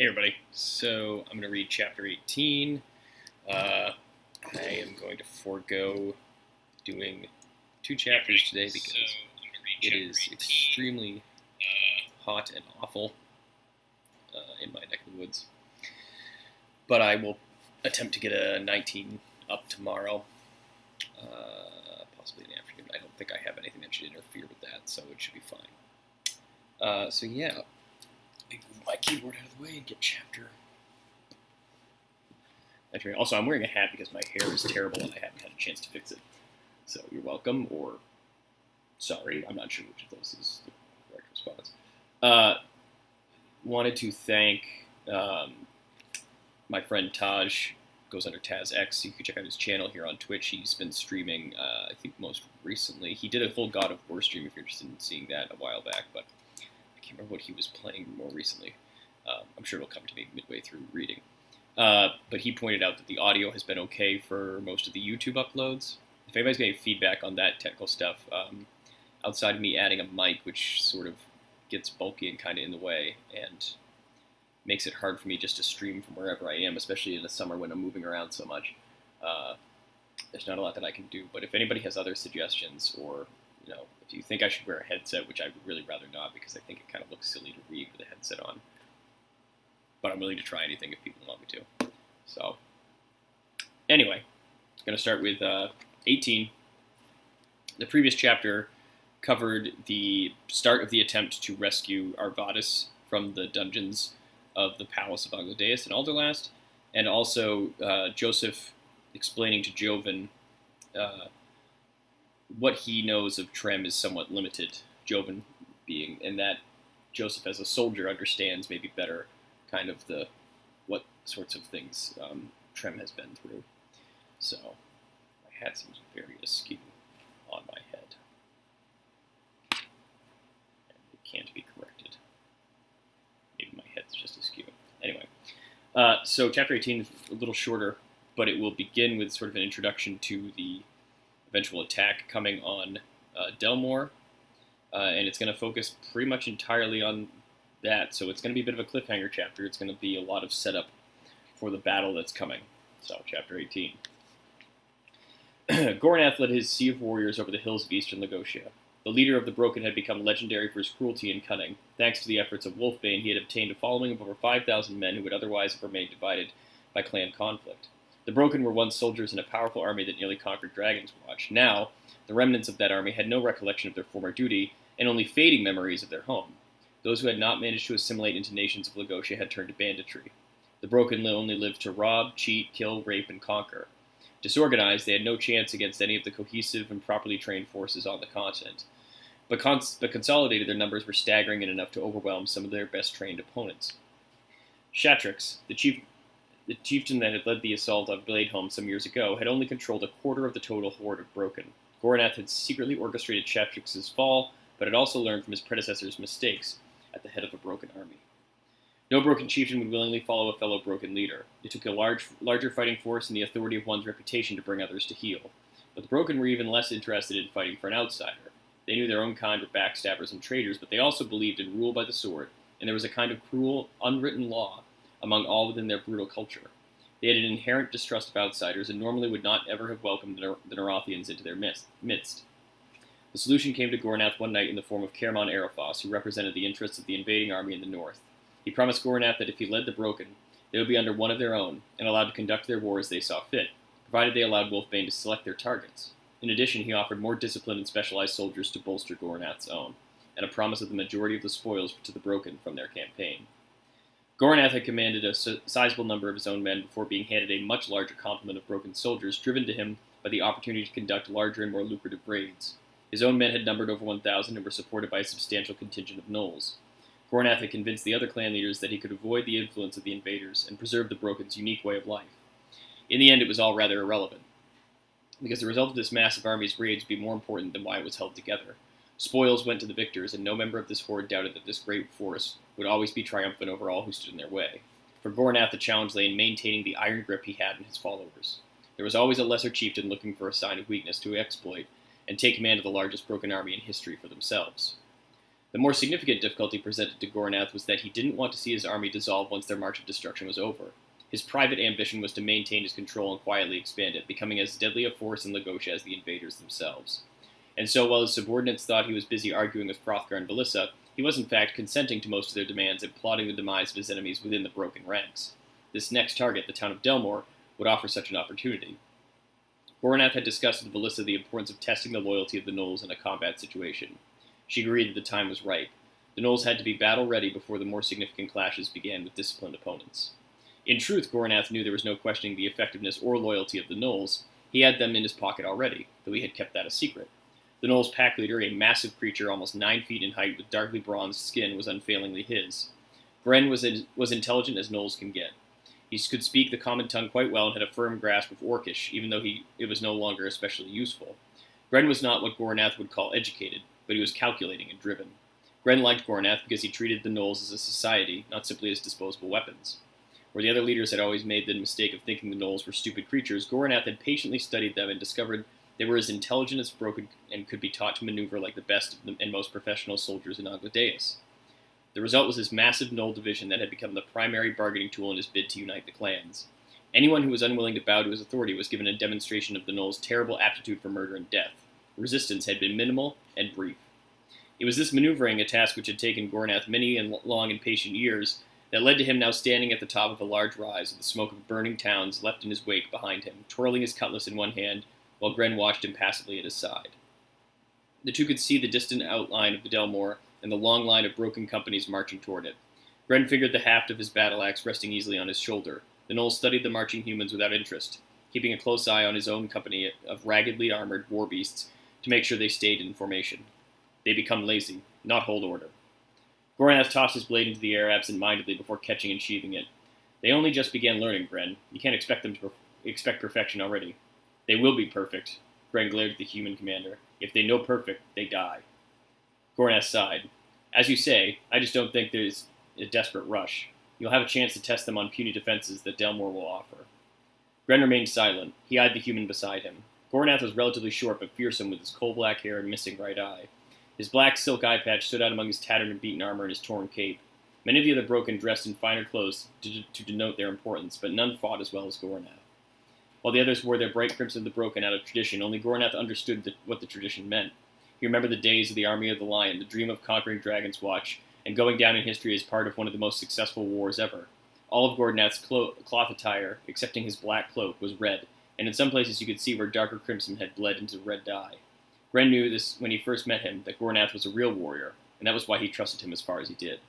Hey everybody, so I'm going to read chapter 18. I am going to forego doing two chapters today because it is extremely hot and awful in my neck of the woods. But I will attempt to get a 19 up tomorrow, possibly in the afternoon. I don't think I have anything that should interfere with that, so it should be fine. So yeah, let me move my keyboard out of the way and get chapter. Also, I'm wearing a hat because my hair is terrible and I haven't had a chance to fix it. So you're welcome, or sorry. I'm not sure which of those is the correct response. Wanted to thank my friend Taj, goes under TazX. You can check out his channel here on Twitch. He's been streaming, I think most recently. He did a full God of War stream if you're interested in seeing that a while back, but I can't remember what he was playing more recently. I'm sure it'll come to me midway through reading. But he pointed out that the audio has been okay for most of the YouTube uploads. If anybody's getting feedback on that technical stuff, outside of me adding a mic, which sort of gets bulky and kind of in the way, and makes it hard for me just to stream from wherever I am, especially in the summer when I'm moving around so much, there's not a lot that I can do. But if anybody has other suggestions, or if you think I should wear a headset, which I would really rather not because I think it kind of looks silly to read with a headset on, but I'm willing to try anything if people want me to. So, anyway, I'm going to start with 18. The previous chapter covered the start of the attempt to rescue Arvadis from the dungeons of the Palace of Anglodeus in Alderlast, and also Joseph explaining to Joven what he knows of Trem is somewhat limited, Joven being, and that Joseph as a soldier understands maybe better kind of what sorts of things Trem has been through. So my hat seems very askew on my head. And it can't be corrected. Maybe my head's just askew. Anyway, so chapter 18 is a little shorter, but it will begin with sort of an introduction to the eventual attack coming on Delmore, and it's going to focus pretty much entirely on that, so it's going to be a bit of a cliffhanger chapter. It's going to be a lot of setup for the battle that's coming. So, chapter 18. Gornath led his sea of warriors over the hills of eastern Lagotia. The leader of the Broken had become legendary for his cruelty and cunning. Thanks to the efforts of Wolfbane, he had obtained a following of over 5,000 men who would otherwise have remained divided by clan conflict. The Broken were once soldiers in a powerful army that nearly conquered Dragon's Watch. Now, the remnants of that army had no recollection of their former duty, and only fading memories of their home. Those who had not managed to assimilate into nations of Lagotia had turned to banditry. The Broken only lived to rob, cheat, kill, rape, and conquer. Disorganized, they had no chance against any of the cohesive and properly trained forces on the continent. But consolidated, their numbers were staggering and enough to overwhelm some of their best trained opponents. Shatrix, the chieftain that had led the assault on Bladeholm some years ago, had only controlled a quarter of the total horde of Broken. Gornath had secretly orchestrated Shatrix's fall, but had also learned from his predecessor's mistakes at the head of a Broken army. No Broken chieftain would willingly follow a fellow Broken leader. It took a larger fighting force and the authority of one's reputation to bring others to heel. But the Broken were even less interested in fighting for an outsider. They knew their own kind were backstabbers and traitors, but they also believed in rule by the sword, and there was a kind of cruel, unwritten law among all within their brutal culture. They had an inherent distrust of outsiders and normally would not ever have welcomed the Nerathians into their midst. The solution came to Gornath one night in the form of Caermon Aerophos, who represented the interests of the invading army in the north. He promised Gornath that if he led the Broken, they would be under one of their own and allowed to conduct their war as they saw fit, provided they allowed Wolfbane to select their targets. In addition, he offered more disciplined and specialized soldiers to bolster Gornath's own, and a promise of the majority of the spoils to the Broken from their campaign. Gornath had commanded a sizable number of his own men before being handed a much larger complement of Broken soldiers, driven to him by the opportunity to conduct larger and more lucrative raids. His own men had numbered over 1,000 and were supported by a substantial contingent of gnolls. Gornath had convinced the other clan leaders that he could avoid the influence of the invaders and preserve the Broken's unique way of life. In the end, it was all rather irrelevant, because the result of this massive army's raids would be more important than why it was held together. Spoils went to the victors, and no member of this horde doubted that this great force would always be triumphant over all who stood in their way. For Gornath, the challenge lay in maintaining the iron grip he had in his followers. There was always a lesser chieftain looking for a sign of weakness to exploit, and take command of the largest Broken army in history for themselves. The more significant difficulty presented to Gornath was that he didn't want to see his army dissolve once their march of destruction was over. His private ambition was to maintain his control and quietly expand it, becoming as deadly a force in Lagosha as the invaders themselves. And so, while his subordinates thought he was busy arguing with Hrothgar and Belissa, he was in fact consenting to most of their demands and plotting the demise of his enemies within the broken ranks. This next target, the town of Delmore, would offer such an opportunity. Gornath had discussed with Belissa the importance of testing the loyalty of the gnolls in a combat situation. She agreed that the time was ripe. The gnolls had to be battle-ready before the more significant clashes began with disciplined opponents. In truth, Gornath knew there was no questioning the effectiveness or loyalty of the gnolls. He had them in his pocket already, though he had kept that a secret. The gnolls' pack leader, a massive creature almost 9 feet in height with darkly bronzed skin, was unfailingly his. Gren was intelligent as gnolls can get. He could speak the common tongue quite well and had a firm grasp of Orcish, even though it was no longer especially useful. Gren was not what Gornath would call educated, but he was calculating and driven. Gren liked Gornath because he treated the gnolls as a society, not simply as disposable weapons. Where the other leaders had always made the mistake of thinking the gnolls were stupid creatures, Gornath had patiently studied them and discovered they were as intelligent as broken and could be taught to maneuver like the best and most professional soldiers in Angladeus. The result was his massive gnoll division that had become the primary bargaining tool in his bid to unite the clans. Anyone who was unwilling to bow to his authority was given a demonstration of the gnolls' terrible aptitude for murder and death. Resistance had been minimal and brief. It was this maneuvering, a task which had taken Gornath many and long and patient years, that led to him now standing at the top of a large rise with the smoke of burning towns left in his wake behind him, twirling his cutlass in one hand, while Gren watched him passively at his side. The two could see the distant outline of the Delmore and the long line of broken companies marching toward it. Gren figured the haft of his battle-axe resting easily on his shoulder. The gnoll studied the marching humans without interest, keeping a close eye on his own company of raggedly armored war beasts to make sure they stayed in formation. They become lazy, not hold order. Gornath tossed his blade into the air absent-mindedly before catching and sheathing it. They only just began learning, Gren. You can't expect them to expect perfection already. They will be perfect, Gren glared at the human commander. If they know perfect, they die. Gornath sighed. As you say, I just don't think there's a desperate rush. You'll have a chance to test them on puny defenses that Delmore will offer. Gren remained silent. He eyed the human beside him. Gornath was relatively short but fearsome with his coal-black hair and missing right eye. His black silk eye patch stood out among his tattered and beaten armor and his torn cape. Many of the other broken dressed in finer clothes to denote their importance, but none fought as well as Gornath. While the others wore their bright crimson of the broken out of tradition, only Gornath understood what the tradition meant. He remembered the days of the Army of the Lion, the dream of conquering Dragon's Watch, and going down in history as part of one of the most successful wars ever. All of Gornath's cloth attire, excepting his black cloak, was red, and in some places you could see where darker crimson had bled into red dye. Gren knew this when he first met him, that Gornath was a real warrior, and that was why he trusted him as far as he did.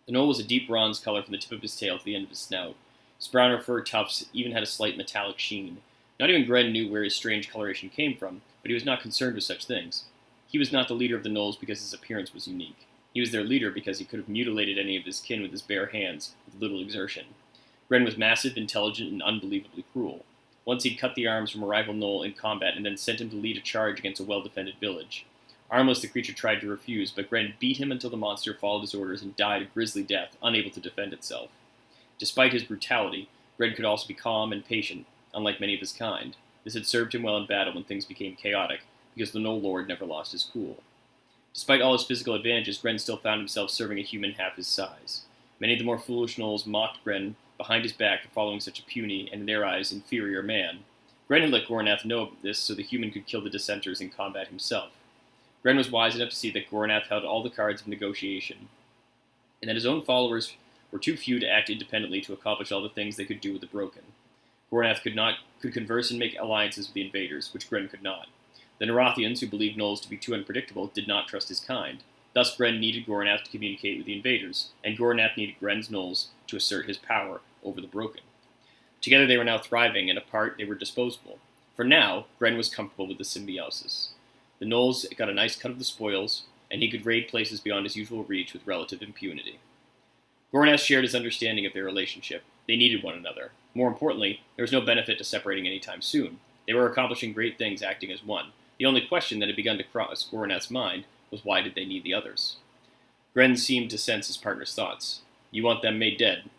The gnoll was a deep bronze color from the tip of his tail to the end of his snout. His browner fur tufts even had a slight metallic sheen. Not even Gren knew where his strange coloration came from, but he was not concerned with such things. He was not the leader of the gnolls because his appearance was unique. He was their leader because he could have mutilated any of his kin with his bare hands, with little exertion. Gren was massive, intelligent, and unbelievably cruel. Once he'd cut the arms from a rival gnoll in combat and then sent him to lead a charge against a well-defended village. Armless, the creature tried to refuse, but Gren beat him until the monster followed his orders and died a grisly death, unable to defend itself. Despite his brutality, Gren could also be calm and patient, unlike many of his kind. This had served him well in battle when things became chaotic, because the Gnoll Lord never lost his cool. Despite all his physical advantages, Gren still found himself serving a human half his size. Many of the more foolish gnolls mocked Gren behind his back for following such a puny, and in their eyes, inferior man. Gren had let Gornath know this so the human could kill the dissenters in combat himself. Gren was wise enough to see that Gornath held all the cards of negotiation, and that his own followers were too few to act independently to accomplish all the things they could do with the broken. Gornath could converse and make alliances with the invaders, which Gren could not. The Nerathians, who believed gnolls to be too unpredictable, did not trust his kind. Thus Gren needed Gornath to communicate with the invaders, and Gornath needed Gren's gnolls to assert his power over the broken. Together they were now thriving, and apart they were disposable. For now, Gren was comfortable with the symbiosis. The gnolls got a nice cut of the spoils, and he could raid places beyond his usual reach with relative impunity. Gornath shared his understanding of their relationship. They needed one another. More importantly, there was no benefit to separating anytime soon. They were accomplishing great things acting as one. The only question that had begun to cross Gornath's mind was why did they need the others? Gren seemed to sense his partner's thoughts. You want them made dead?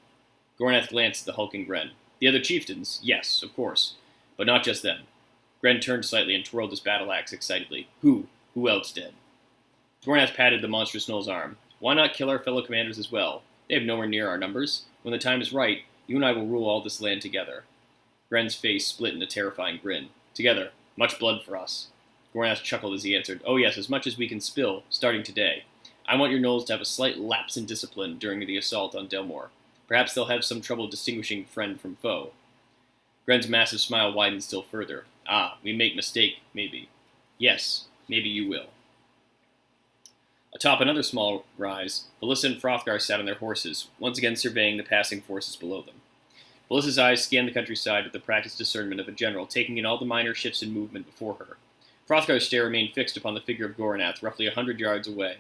Gornath glanced at the hulking Gren. The other chieftains, yes, of course, but not just them. Gren turned slightly and twirled his battle-axe excitedly. Who else dead? Gornath patted the monstrous gnoll's arm. Why not kill our fellow commanders as well? They have nowhere near our numbers. When the time is right, you and I will rule all this land together. Gren's face split in a terrifying grin. Together. Much blood for us. Gornath chuckled as he answered, Oh yes, as much as we can spill, starting today. I want your gnolls to have a slight lapse in discipline during the assault on Delmore. Perhaps they'll have some trouble distinguishing friend from foe. Gren's massive smile widened still further. Ah, we make mistake, maybe. Yes, maybe you will. Atop another small rise, Belissa and Hrothgar sat on their horses, once again surveying the passing forces below them. Belissa's eyes scanned the countryside with the practiced discernment of a general, taking in all the minor shifts in movement before her. Hrothgar's stare remained fixed upon the figure of Gornath, roughly 100 yards away.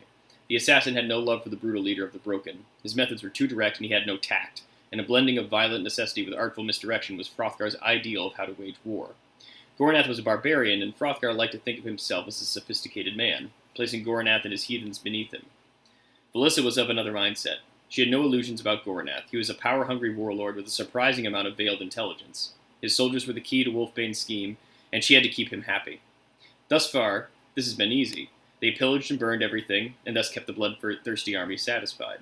The assassin had no love for the brutal leader of the Broken. His methods were too direct and he had no tact, and a blending of violent necessity with artful misdirection was Hrothgar's ideal of how to wage war. Gornath was a barbarian, and Hrothgar liked to think of himself as a sophisticated man, placing Gornath and his heathens beneath him. Belissa was of another mindset. She had no illusions about Gornath. He was a power-hungry warlord with a surprising amount of veiled intelligence. His soldiers were the key to Wolfbane's scheme, and she had to keep him happy. Thus far, this has been easy. They pillaged and burned everything, and thus kept the bloodthirsty army satisfied.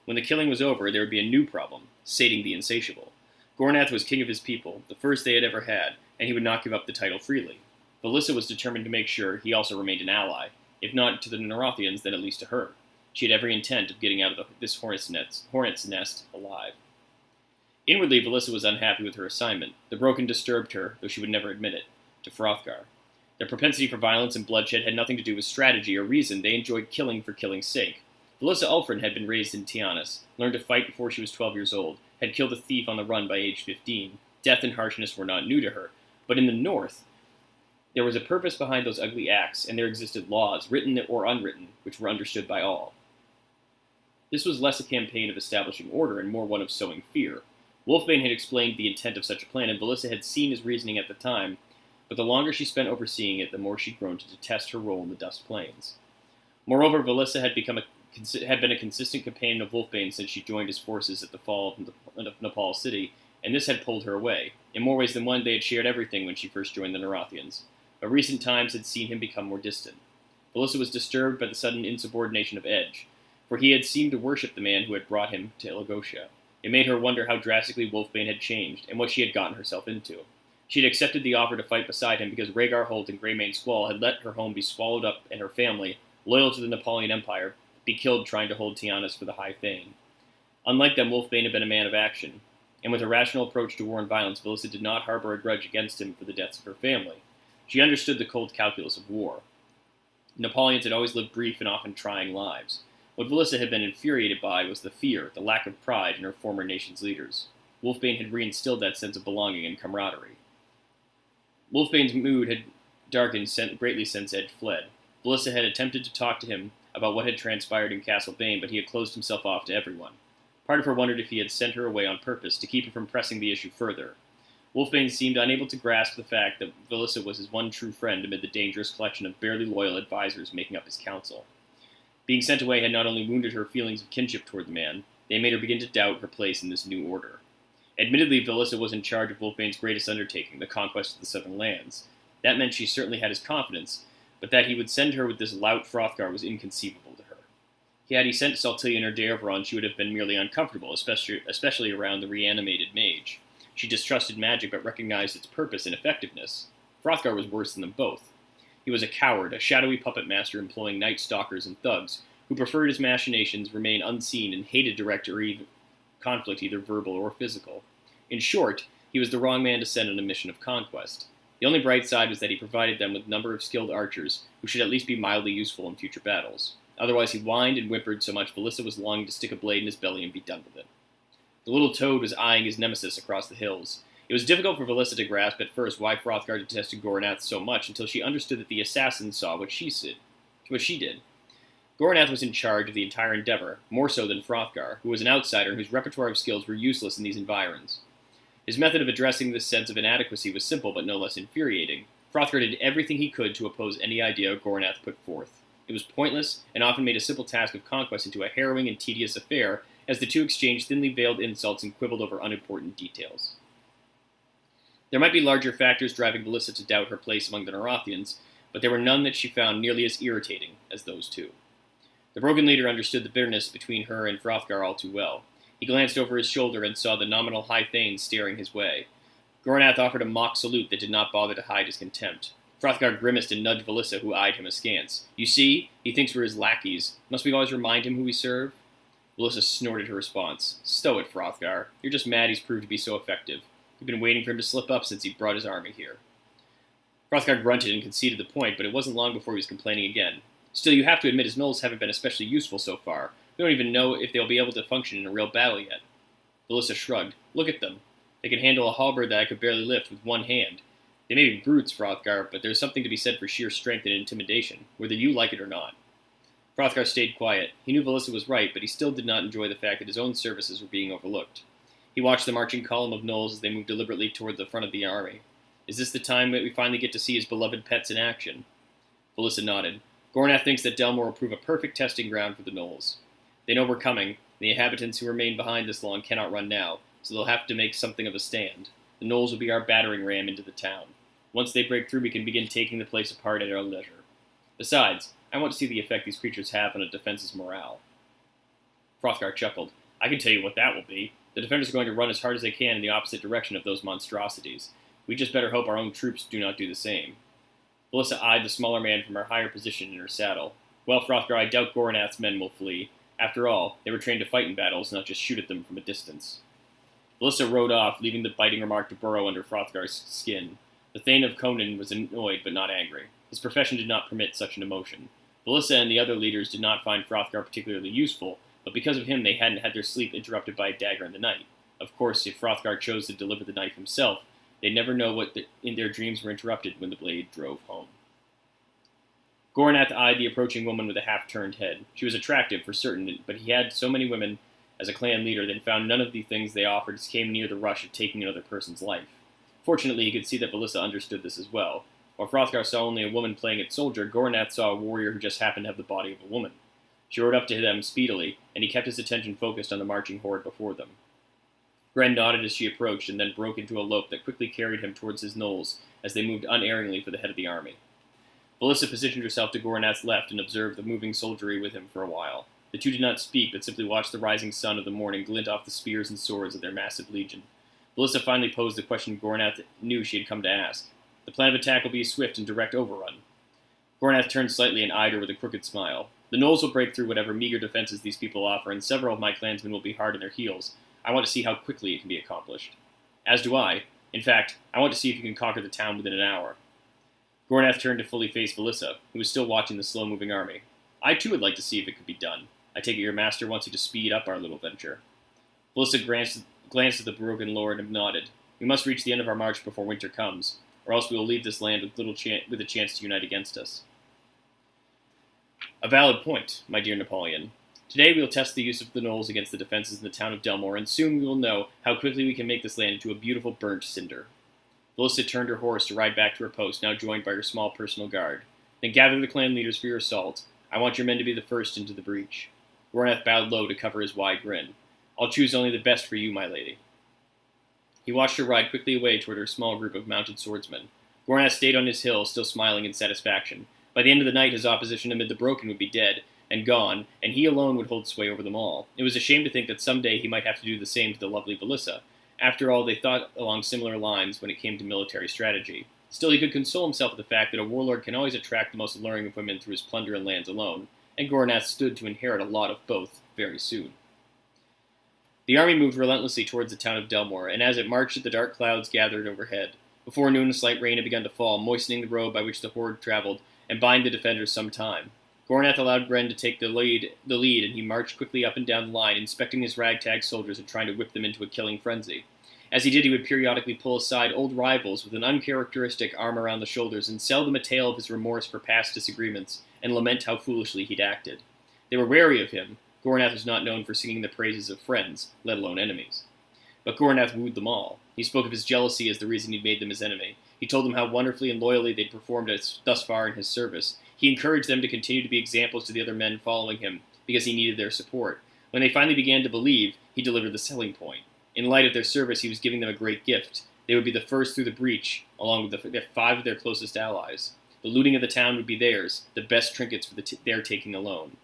When the killing was over, there would be a new problem, sating the insatiable. Gornath was king of his people, the first they had ever had, and he would not give up the title freely. Belissa was determined to make sure he also remained an ally, if not to the Nerathians, then at least to her. She had every intent of getting out of this hornet's nest alive. Inwardly, Belissa was unhappy with her assignment. The Broken disturbed her, though she would never admit it, to Hrothgar. Their propensity for violence and bloodshed had nothing to do with strategy or reason. They enjoyed killing for killing's sake. Belissa Ulfrin had been raised in Tiannis, learned to fight before she was 12 years old, had killed a thief on the run by age 15. Death and harshness were not new to her. But in the North, there was a purpose behind those ugly acts, and there existed laws, written or unwritten, which were understood by all. This was less a campaign of establishing order and more one of sowing fear. Wolfbane had explained the intent of such a plan, and Belissa had seen his reasoning at the time, but the longer she spent overseeing it, the more she'd grown to detest her role in the Dust Plains. Moreover, Belissa had been a consistent companion of Wolfbane since she joined his forces at the fall of Nepal City, and this had pulled her away. In more ways than one, they had shared everything when she first joined the Nerathians, but recent times had seen him become more distant. Belissa was disturbed by the sudden insubordination of Edge, for he had seemed to worship the man who had brought him to Ilgotia. It made her wonder how drastically Wolfbane had changed, and what she had gotten herself into. She had accepted the offer to fight beside him because Rhaegar Holt and Greymane Squall had let her home be swallowed up and her family, loyal to the Napoleon Empire, be killed trying to hold Tiannis for the High Thane. Unlike them, Wolfbane had been a man of action, and with a rational approach to war and violence, Belissa did not harbor a grudge against him for the deaths of her family. She understood the cold calculus of war. Napoleons had always lived brief and often trying lives. What Belissa had been infuriated by was the fear, the lack of pride in her former nation's leaders. Wolfbane had reinstilled that sense of belonging and camaraderie. Wolfbane's mood had darkened greatly since Edge fled. Belissa had attempted to talk to him about what had transpired in Castle Bane, but he had closed himself off to everyone. Part of her wondered if he had sent her away on purpose, to keep her from pressing the issue further. Wolfbane seemed unable to grasp the fact that Belissa was his one true friend amid the dangerous collection of barely loyal advisors making up his council. Being sent away had not only wounded her feelings of kinship toward the man, they made her begin to doubt her place in this new order. Admittedly, Belissa was in charge of Wolfbane's greatest undertaking, the conquest of the Southern Lands. That meant she certainly had his confidence, but that he would send her with this lout Hrothgar was inconceivable to her. Had he sent Saltillion or Daevron, she would have been merely uncomfortable, especially around the reanimated mage. She distrusted magic but recognized its purpose and effectiveness. Hrothgar was worse than them both. He was a coward, a shadowy puppet master employing night stalkers and thugs, who preferred his machinations remain unseen and hated direct or even conflict, either verbal or physical. In short, he was the wrong man to send on a mission of conquest. The only bright side was that he provided them with a number of skilled archers who should at least be mildly useful in future battles. Otherwise, he whined and whimpered so much Belissa was longing to stick a blade in his belly and be done with it. The little toad was eyeing his nemesis across the hills. It was difficult for Belissa to grasp at first why Hrothgar detested Gornath so much until she understood that the assassin saw what she did. Gornath was in charge of the entire endeavor, more so than Hrothgar, who was an outsider whose repertoire of skills were useless in these environs. His method of addressing this sense of inadequacy was simple but no less infuriating. Hrothgar did everything he could to oppose any idea Gornath put forth. It was pointless, and often made a simple task of conquest into a harrowing and tedious affair, as the two exchanged thinly veiled insults and quibbled over unimportant details. There might be larger factors driving Belissa to doubt her place among the Nerathians, but there were none that she found nearly as irritating as those two. The Broken leader understood the bitterness between her and Hrothgar all too well. He glanced over his shoulder and saw the nominal High Thane staring his way. Gornath offered a mock salute that did not bother to hide his contempt. Hrothgar grimaced and nudged Valissa, who eyed him askance. You see, he thinks we're his lackeys. Must we always remind him who we serve? Valissa snorted her response. Stow it, Hrothgar. You're just mad he's proved to be so effective. You've been waiting for him to slip up since he brought his army here. Hrothgar grunted and conceded the point, but it wasn't long before he was complaining again. Still, you have to admit his gnolls haven't been especially useful so far. We don't even know if they'll be able to function in a real battle yet. Valissa shrugged. Look at them. They can handle a halberd that I could barely lift with one hand. They may be brutes, Hrothgar, but there's something to be said for sheer strength and intimidation, whether you like it or not. Hrothgar stayed quiet. He knew Valissa was right, but he still did not enjoy the fact that his own services were being overlooked. He watched the marching column of gnolls as they moved deliberately toward the front of the army. Is this the time that we finally get to see his beloved pets in action? Valissa nodded. Gornath thinks that Delmore will prove a perfect testing ground for the gnolls. They know we're coming. The inhabitants who remain behind this long cannot run now, so they'll have to make something of a stand. The gnolls will be our battering ram into the town. Once they break through, we can begin taking the place apart at our leisure. Besides, I want to see the effect these creatures have on a defense's morale. Hrothgar chuckled. I can tell you what that will be. The defenders are going to run as hard as they can in the opposite direction of those monstrosities. We just better hope our own troops do not do the same. Valissa eyed the smaller man from her higher position in her saddle. Well, Hrothgar, I doubt Gornath's men will flee. After all, they were trained to fight in battles, not just shoot at them from a distance. Valissa rode off, leaving the biting remark to burrow under Hrothgar's skin. The Thane of Conan was annoyed but not angry. His profession did not permit such an emotion. Valissa and the other leaders did not find Hrothgar particularly useful, but because of him they hadn't had their sleep interrupted by a dagger in the night. Of course, if Hrothgar chose to deliver the knife himself, they'd never know what in their dreams were interrupted when the blade drove home. Gornath eyed the approaching woman with a half-turned head. She was attractive, for certain, but he had so many women as a clan leader that he found none of the things they offered came near the rush of taking another person's life. Fortunately, he could see that Valissa understood this as well. While Hrothgar saw only a woman playing at soldier, Gornath saw a warrior who just happened to have the body of a woman. She rode up to them speedily, and he kept his attention focused on the marching horde before them. Gren nodded as she approached, and then broke into a lope that quickly carried him towards his gnolls as they moved unerringly for the head of the army. Valissa positioned herself to Gornath's left and observed the moving soldiery with him for a while. The two did not speak, but simply watched the rising sun of the morning glint off the spears and swords of their massive legion. Valissa finally posed the question Gornath knew she had come to ask. The plan of attack will be a swift and direct overrun. Gornath turned slightly and eyed her with a crooked smile. The gnolls will break through whatever meager defenses these people offer, and several of my clansmen will be hard on their heels. I want to see how quickly it can be accomplished. As do I. In fact, I want to see if you can conquer the town within an hour. Gornath turned to fully face Valissa, who was still watching the slow-moving army. I too would like to see if it could be done. I take it your master wants you to speed up our little venture. Valissa glanced at the Broken Lord and nodded. We must reach the end of our march before winter comes, or else we will leave this land with a chance to unite against us. A valid point, my dear Napoleon. Today we will test the use of the gnolls against the defenses in the town of Delmore, and soon we will know how quickly we can make this land into a beautiful burnt cinder. Valissa turned her horse to ride back to her post, now joined by her small personal guard. Then gather the clan leaders for your assault. I want your men to be the first into the breach. Gornath bowed low to cover his wide grin. I'll choose only the best for you, my lady. He watched her ride quickly away toward her small group of mounted swordsmen. Gornath stayed on his hill, still smiling in satisfaction. By the end of the night, his opposition amid the Broken would be dead and gone, and he alone would hold sway over them all. It was a shame to think that someday he might have to do the same to the lovely Valissa. After all, they thought along similar lines when it came to military strategy. Still, he could console himself with the fact that a warlord can always attract the most alluring of women through his plunder and lands alone, and Gornath stood to inherit a lot of both very soon. The army moved relentlessly towards the town of Delmore, and as it marched, the dark clouds gathered overhead. Before noon, a slight rain had begun to fall, moistening the road by which the horde traveled, and buying the defenders some time. Gornath allowed Gren to take the lead, and he marched quickly up and down the line, inspecting his ragtag soldiers and trying to whip them into a killing frenzy. As he did, he would periodically pull aside old rivals with an uncharacteristic arm around the shoulders and sell them a tale of his remorse for past disagreements and lament how foolishly he'd acted. They were wary of him. Gornath was not known for singing the praises of friends, let alone enemies. But Gornath wooed them all. He spoke of his jealousy as the reason he'd made them his enemy. He told them how wonderfully and loyally they'd performed thus far in his service. He encouraged them to continue to be examples to the other men following him, because he needed their support. When they finally began to believe, he delivered the selling point. In light of their service, he was giving them a great gift. They would be the first through the breach, along with the 5 of their closest allies. The looting of the town would be theirs, the best trinkets for their taking alone.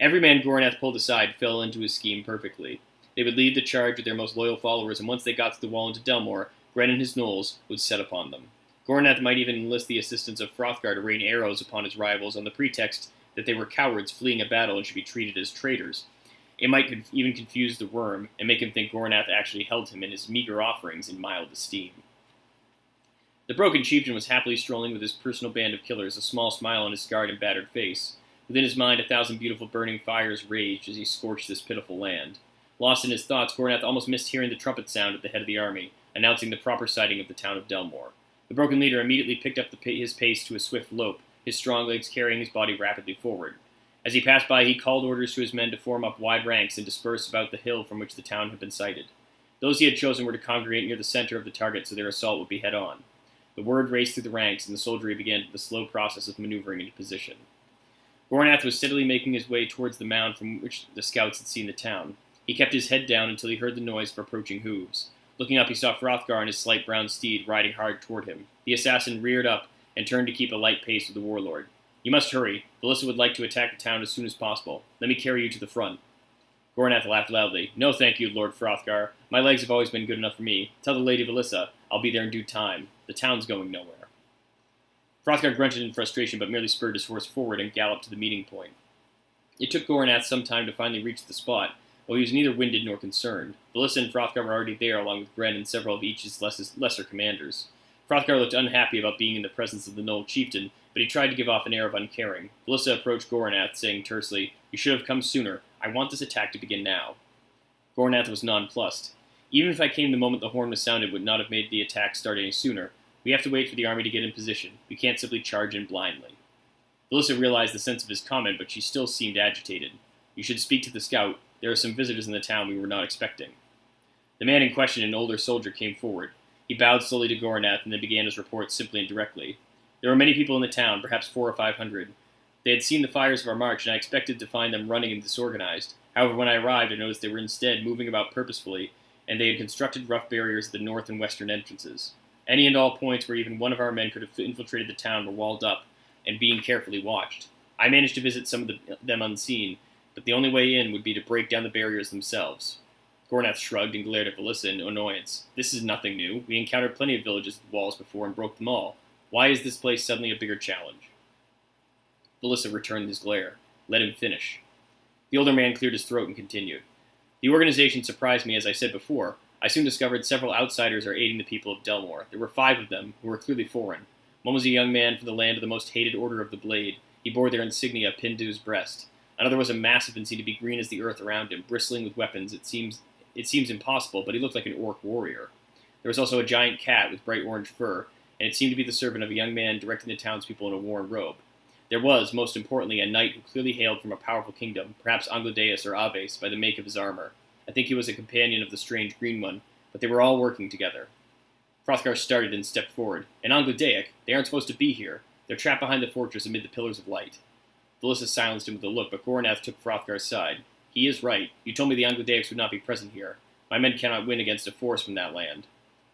Every man Gornath pulled aside fell into his scheme perfectly. They would lead the charge with their most loyal followers, and once they got to the wall into Delmore, Gren and his gnolls would set upon them. Gornath might even enlist the assistance of Hrothgar to rain arrows upon his rivals on the pretext that they were cowards fleeing a battle and should be treated as traitors. It might even confuse the worm and make him think Gornath actually held him and his meager offerings in mild esteem. The broken chieftain was happily strolling with his personal band of killers, a small smile on his scarred and battered face. Within his mind, 1,000 beautiful burning fires raged as he scorched this pitiful land. Lost in his thoughts, Gornath almost missed hearing the trumpet sound at the head of the army, announcing the proper sighting of the town of Delmore. The broken leader immediately picked up his pace to a swift lope, his strong legs carrying his body rapidly forward. As he passed by, he called orders to his men to form up wide ranks and disperse about the hill from which the town had been sighted. Those he had chosen were to congregate near the center of the target so their assault would be head-on. The word raced through the ranks, and the soldiery began the slow process of maneuvering into position. Gornath was steadily making his way towards the mound from which the scouts had seen the town. He kept his head down until he heard the noise of approaching hooves. Looking up, he saw Hrothgar and his slight brown steed riding hard toward him. The assassin reared up and turned to keep a light pace with the warlord. "You must hurry. Belissa would like to attack the town as soon as possible. Let me carry you to the front." Gornath laughed loudly. "No, thank you, Lord Hrothgar. My legs have always been good enough for me. Tell the Lady Belissa I'll be there in due time. The town's going nowhere." Hrothgar grunted in frustration, but merely spurred his horse forward and galloped to the meeting point. It took Gornath some time to finally reach the spot, though he was neither winded nor concerned. Belissa and Hrothgar were already there, along with Gren and several of each's lesser commanders. Hrothgar looked unhappy about being in the presence of the Gnoll chieftain, but he tried to give off an air of uncaring. Belissa approached Gornath, saying tersely, "You should have come sooner. I want this attack to begin now." Gornath was nonplussed. "Even if I came the moment the horn was sounded, would not have made the attack start any sooner. We have to wait for the army to get in position. We can't simply charge in blindly." Belissa realized the sense of his comment, but she still seemed agitated. "You should speak to the scout. There are some visitors in the town we were not expecting." The man in question, an older soldier, came forward. He bowed slowly to Gornath and then began his report simply and directly. "There were many people in the town, perhaps 400 or 500. They had seen the fires of our march, and I expected to find them running and disorganized. However, when I arrived, I noticed they were instead moving about purposefully, and they had constructed rough barriers at the north and western entrances. Any and all points where even one of our men could have infiltrated the town were walled up and being carefully watched. I managed to visit some of them unseen, but the only way in would be to break down the barriers themselves." Gornath shrugged and glared at Belissa in annoyance. "This is nothing new. We encountered plenty of villages with walls before and broke them all. Why is this place suddenly a bigger challenge?" Belissa returned his glare. "Let him finish." The older man cleared his throat and continued. "The organization surprised me, as I said before. I soon discovered several outsiders are aiding the people of Delmore. There were 5 of them, who were clearly foreign. One was a young man from the land of the most hated Order of the Blade. He bore their insignia pinned to his breast. Another was a massive and seemed to be green as the earth around him, bristling with weapons. It seems impossible, but he looked like an orc warrior. There was also a giant cat with bright orange fur, and it seemed to be the servant of a young man directing the townspeople in a worn robe. There was, most importantly, a knight who clearly hailed from a powerful kingdom, perhaps Anglodeus or Aves, by the make of his armor. I think he was a companion of the strange green one, but they were all working together." Hrothgar started and stepped forward. "An Anglodaic? They aren't supposed to be here. They're trapped behind the fortress amid the pillars of light." Belissa silenced him with a look, but Gornath took Hrothgar's side. "He is right. You told me the Anglodaics would not be present here. My men cannot win against a force from that land."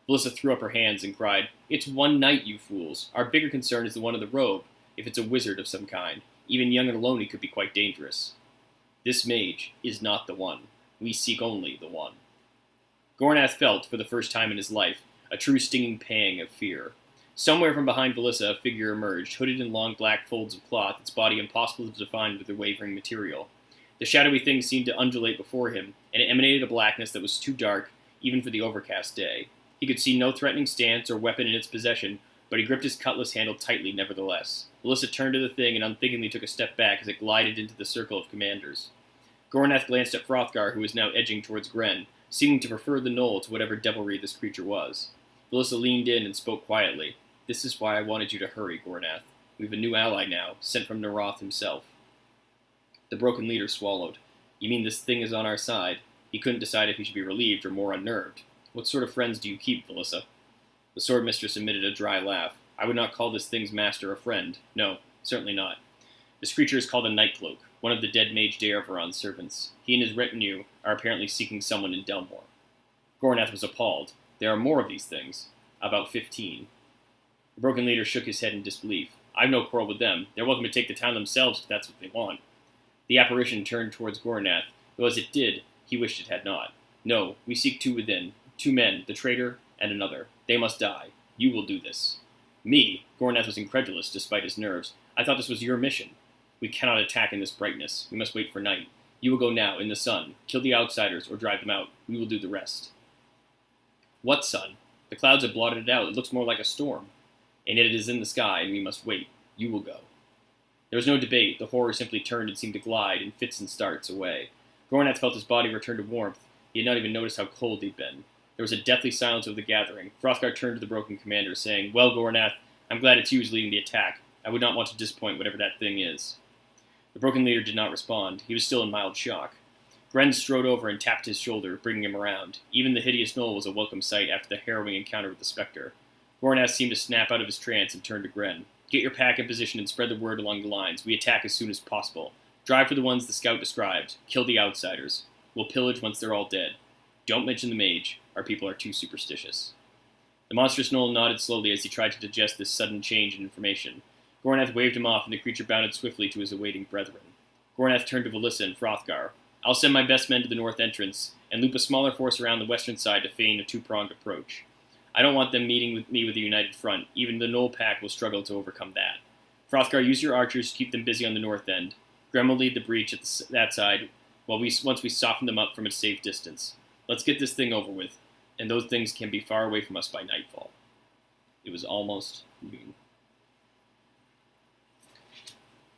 Belissa threw up her hands and cried, "It's one knight, you fools. Our bigger concern is the one in the robe, if it's a wizard of some kind. Even young and alone he could be quite dangerous." "This mage is not the one. We seek only the one." Gornath felt, for the first time in his life, a true stinging pang of fear. Somewhere from behind Belissa a figure emerged, hooded in long black folds of cloth, its body impossible to define with the wavering material. The shadowy thing seemed to undulate before him, and it emanated a blackness that was too dark, even for the overcast day. He could see no threatening stance or weapon in its possession, but he gripped his cutlass handle tightly nevertheless. Belissa turned to the thing and unthinkingly took a step back as it glided into the circle of commanders. Gornath glanced at Hrothgar, who was now edging towards Gren, seeming to prefer the gnoll to whatever devilry this creature was. Belissa leaned in and spoke quietly. "This is why I wanted you to hurry, Gornath. We have a new ally now, sent from Naroth himself." The broken leader swallowed. "You mean this thing is on our side?" He couldn't decide if he should be relieved or more unnerved. "What sort of friends do you keep, Belissa?" The sword mistress emitted a dry laugh. "I would not call this thing's master a friend. No, certainly not. This creature is called a Nightcloak, one of the dead mage Daervaron's servants. He and his retinue are apparently seeking someone in Delmore." Gornath was appalled. "There are more of these things." "About 15. The broken leader shook his head in disbelief. "I've no quarrel with them. They're welcome to take the town themselves if that's what they want." The apparition turned towards Gornath, though as it did, he wished it had not. No, we seek two within. 2 men, the traitor and another. They must die. You will do this. Me? Gornath was incredulous, despite his nerves. I thought this was your mission. We cannot attack in this brightness. We must wait for night. You will go now, in the sun. Kill the outsiders, or drive them out. We will do the rest. What sun? The clouds have blotted it out. It looks more like a storm. And yet it is in the sky, and we must wait. You will go. There was no debate. The horror simply turned and seemed to glide, in fits and starts, away. Gornath felt his body return to warmth. He had not even noticed how cold he'd been. There was a deathly silence over the gathering. Hrothgar turned to the broken commander, saying, Well, Gornath, I'm glad it's you who's leading the attack. I would not want to disappoint whatever that thing is. The broken leader did not respond. He was still in mild shock. Gren strode over and tapped his shoulder, bringing him around. Even the hideous knoll was a welcome sight after the harrowing encounter with the spectre. Gornath seemed to snap out of his trance and turned to Gren. Get your pack in position and spread the word along the lines. We attack as soon as possible. Drive for the ones the scout described. Kill the outsiders. We'll pillage once they're all dead. Don't mention the mage. Our people are too superstitious. The monstrous knoll nodded slowly as he tried to digest this sudden change in information. Gornath waved him off, and the creature bounded swiftly to his awaiting brethren. Gornath turned to Valissa and Hrothgar. I'll send my best men to the north entrance, and loop a smaller force around the western side to feign a two-pronged approach. I don't want them meeting with me with a united front. Even the Knoll pack will struggle to overcome that. Hrothgar, use your archers to keep them busy on the north end. Gren will lead the breach at that side, once we soften them up from a safe distance. Let's get this thing over with, and those things can be far away from us by nightfall. It was almost noon.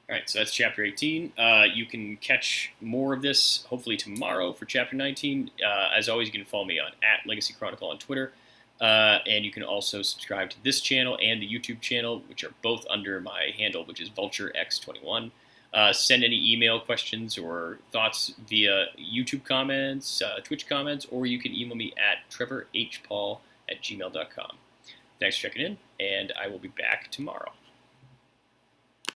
Alright, so that's Chapter 18. You can catch more of this, hopefully tomorrow, for Chapter 19. As always, you can follow me on @LegacyChronicle on Twitter. And you can also subscribe to this channel and the YouTube channel, which are both under my handle, which is VultureX21. Send any email questions or thoughts via YouTube comments, Twitch comments, or you can email me at trevorhpaul@gmail.com. Thanks for checking in, and I will be back tomorrow.